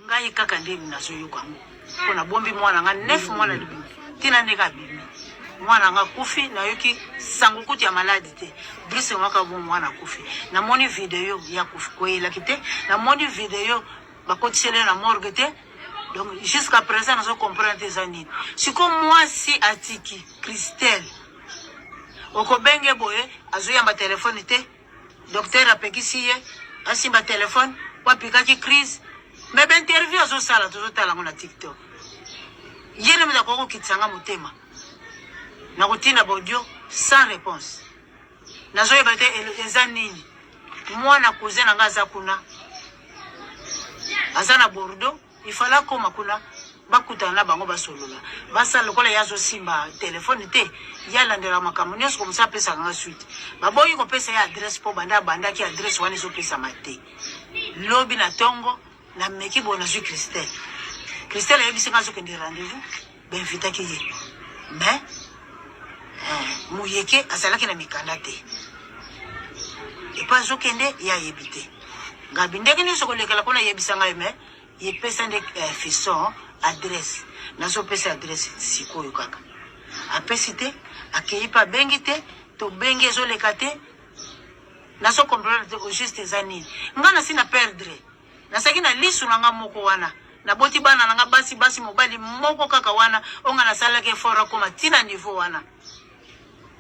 ngai kaka ndeni nazoyoka ngo pona bombi mwana nga 9 mwana libi tina ndeka bimi mwana nga kufi na yoki sangu kuti ya maladi te brise mwaka bo mwana kufi na moni video ya kufi koyela kite na moni video bakotisele na morgue te. Donc jusqu'à présent nous comprendre des années si comme moi si atiki Christelle okobenge boye azoya ma téléphone te docteur apekisi ye asimba téléphone wapika ki crise mais ben interview azo sala toujours tala ngona TikTok yene mza koko kitsanga mutema na kutina bodio sans réponse nazo yebate eza nini mwana kuzena ngaza kuna azana Bordeaux il fallait koma kuna bakutana bango basolola basa lokola yazo simba téléphone te yalandela makambo nyonso comme ça pesa nga suite baboyi ko pesa ya adresse po banda ki adresse wani zo pesa mate lobi na tongo na meki bona zu Christelle yebisi nga zo kende rendez-vous ben vita ki ye mais muyeke asalaki na mikanda te et pas zo kende ya yebite ngabi ndenge nyonso kolekela kona yebisa nga mais ye pesa ndek fisson adresse nazo pesa adresse sikoyo kaka apesite akeipa bengite to benge zo lekate nazo comprendre au juste zanini ngana sina perdre nasaki na lisu nanga moko wana na boti bana nanga basi mobali moko kaka wana onga na sala ke fora koma tina niveau wana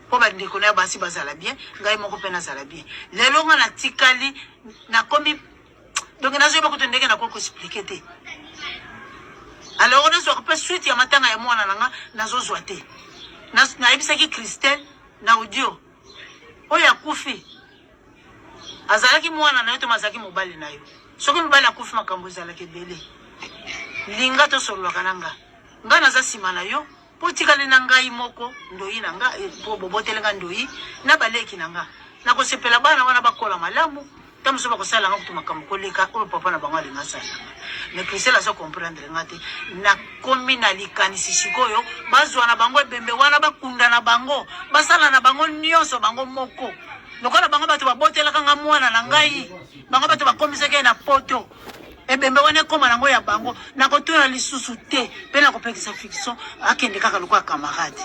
ko ba ndiko na basi bazala bien ngai moko pena zala bien lelo ngana tikali na komi donc nazo ba kutendeke na ko expliquer te. Alors on a pas suite ya matanga ya mwana nanga nazo zwate na ebisaki Christelle na audio oya kufi azalaki mwana na yoto mazaki mobali na yo soki mobali akufi makambo zalaki bele linga to solo kananga ngana za sima na yo potikale na ngai moko ndoyi nanga po bobotelenga ndoyi na baleki nanga na ko sepela bana wana bakola malamu tamuso bakosala nga kutuma makambo koleka o papa na bango alinga sala mais Christelle azo comprendre ngate na komi na likanisi sikoyo bazwa na bango ebembe wana bakunda na bango basala na bango nyonso bango moko lokola bango bato babotela kanga mwana na ngai bango bato bakomiseke na poto ebembe wana koma nango ya bango na kotuna lisusu te pe na kopekisa fiction akende kaka lokola camarade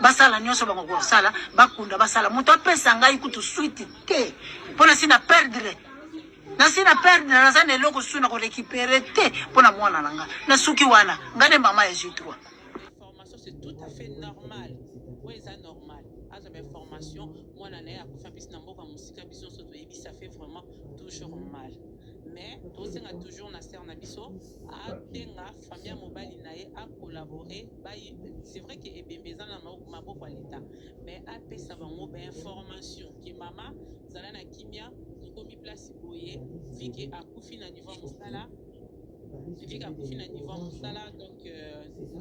basala nyonso bango ko sala bakunda basala muto apesa ngai kutu suite te pona sina perdre na za ne loko suna ko récupérer te pona mwana nanga na suki wana ngane mama ya J3 formation c'est tout à fait normal ouais ça normal as une formation mwana na ya kufa pisi na mboka musika biso so to yebi ça fait vraiment toujours mal mais tosenga toujours na ser na biso atenga famille mobali na ye a collaborer c'est vrai que ebembeza na maboko ya l'état mais apesa bango ba information que mama zala na kimia komi place boye viki akufi na niveau mosala donc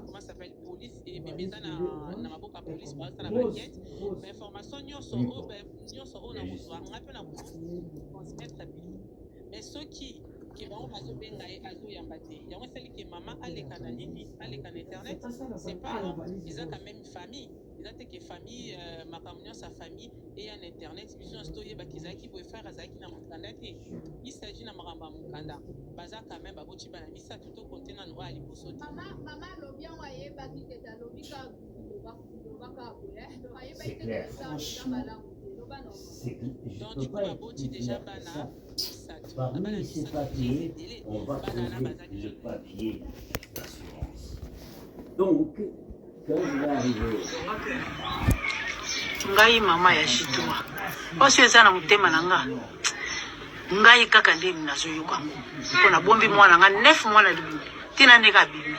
comment ça s'appelle police et bembeza na maboko ya police ba sala enquête mais information nyonso o na kozwa ngape na transmettre bien mais ceux qui vont bazo benga et azo yambate ya on sait que maman aleka na nini aleka na internet c'est pas ils ont quand même une famille ils ont que famille makamnyo sa famille et en internet ils ont stoye bakizaki bo faire azaki na mukanda te il s'agit na maramba mukanda baza quand même baboti bana misa tout au contenant no ali bosote maman lobia wa yeba kiteta lobika lobaka boye ayeba kiteta ça donc du coup baboti déjà bana parmi ces papiers, on va trouver le papier d'assurance. Donc, quand je vais arriver... ngai mama ya J3 osi eza na mutema na nga ngai kaka ndeni nazoyoka pona bombi mwana nga 9 mwana libi tina ndeka bimi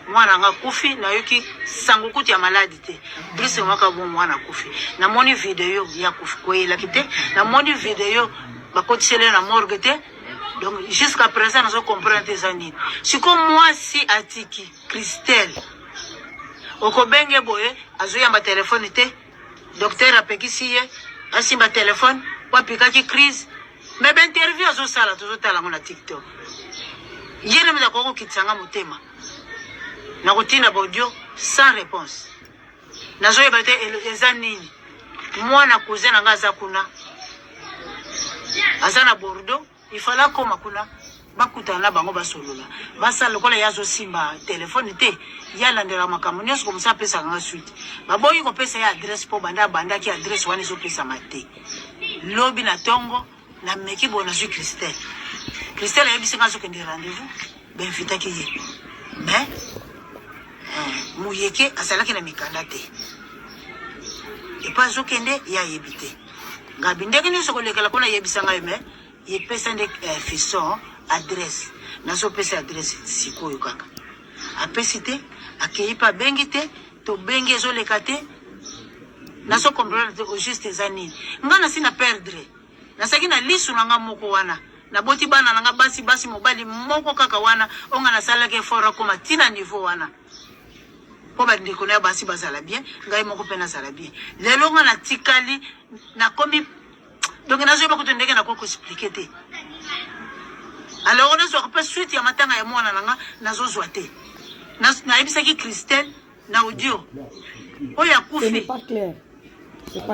mwana nga kufi na yoki sangu kuti ya maladi te brise mwaka bo mwana kufi na moni video ya kufi koyela kite na moni video bakotisele na morgue te. Donc jusqu'à présent nous comprendre des années si comme moi si atiki Christelle okobenge boye azoya ma téléphone te docteur apekisi ye asimba téléphone wapika ki crise mais ben interview azo sala toujours tala ngona TikTok yene mza koko kitsanga mutema na kutina bodio sans réponse nazo yebate eza nini mwana kuzena ngaza kuna azana Bordeaux il fallait koma kuna bakutana na bango basolola basala lokola yazo simba telefone te yalandela makambo nyonso komisa apesaka nga suite baboyi kopesa ya adresse mpo bandaki adresse wana ezopesama te lobi na ntongo na meki boye nazwi Christelle ayebisi nga azokende rendez-vous benvitaki ye mais muyeke azalaki na mikanda te epa azokende ye ayebi te ngabi ndenge nyonso kolekela mpona yebisa ngai me yepesa nde fiston adresse nazopesa adresse sikoyo kaka apesi te akei mpe abengi te tobengi ezoleka te nazokomprendre te ojuste eza nini nga nasi na perdre nasaki na lisu na nga moko wana naboti bana na nga basi mobali moko kaka wana onga nasalaki effort akoma ntina niveau wana mpo bandeko na yo basi bazala bien ngai moko mpe nazala bien lelo nga natikali nakomi donc nazoyeba kutu ndenge nakoki koexplike te alors nazwaka mpe suite ya matanga ya mwana na nga nazozwa te nayebisaki Christelle na audio oyo akufi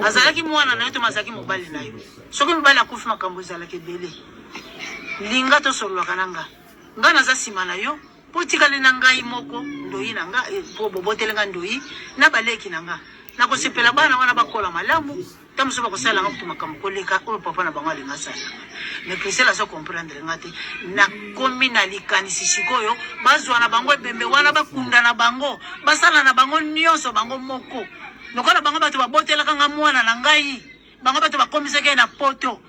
azalaki mwana na yo to mazalaki mobali na yo soki mobali akufi makambo ezalaki ebele linga tosololaka na nga naza nsima na yo mpo tikali na ngai moko ndoi na nga mpo bobotele nga ndoi na baleki na nga nakosepela bana wana bakola malamu ta mosusu bakosala nga kutu makambo koleka oyo papa na bango alinga asala mais Christelle azo comprendre nga te nakomi na likanisi sikoyo bazwa na bango ebembe wana bakunda na bango basala na bango nyonso bango moko lokola bango bato babotelaka nga mwana na ngai bango bato bakomisaki na poto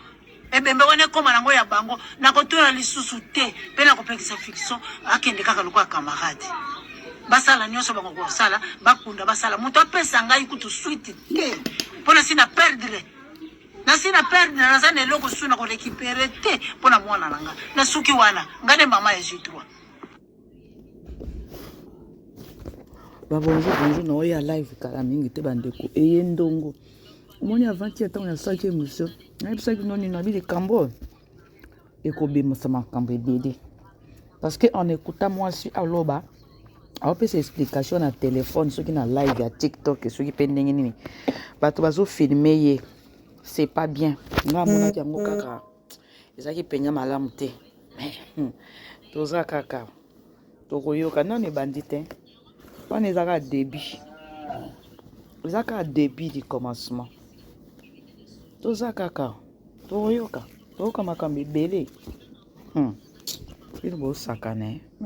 ebembe wana ekoma nango ya bango nakotuna lisusu te mpe nakopekisa fiction akende kaka lokola camarade basala nyonso bango kosala bakunda basala moto apesa ngai kutu suite te mpo nasi na perdre naza na eloko susu na korekipere te mpo na mwana na nga nasuki wana nga nde mama ya J3 babonjour na oyo ya live kala mingi te bandeko eye ndongo omoni avant-hier ntango nasalaki émission nayebisaki noni na bilikambo ekobimisa makambo ebele parce que en écouta mwasi aloba aopesa explication na telefone soki na live ya TikTok soki mpe ndenge nini bato bazofilme ye c'est pas bien nga amonaki yango kaka ezalaki penya malamu te toza kaka tokoyoka nano ebandi te wana eza kaka début eza kaka début du commencement toza kaka tokoyoka makambo ebele ili bosakana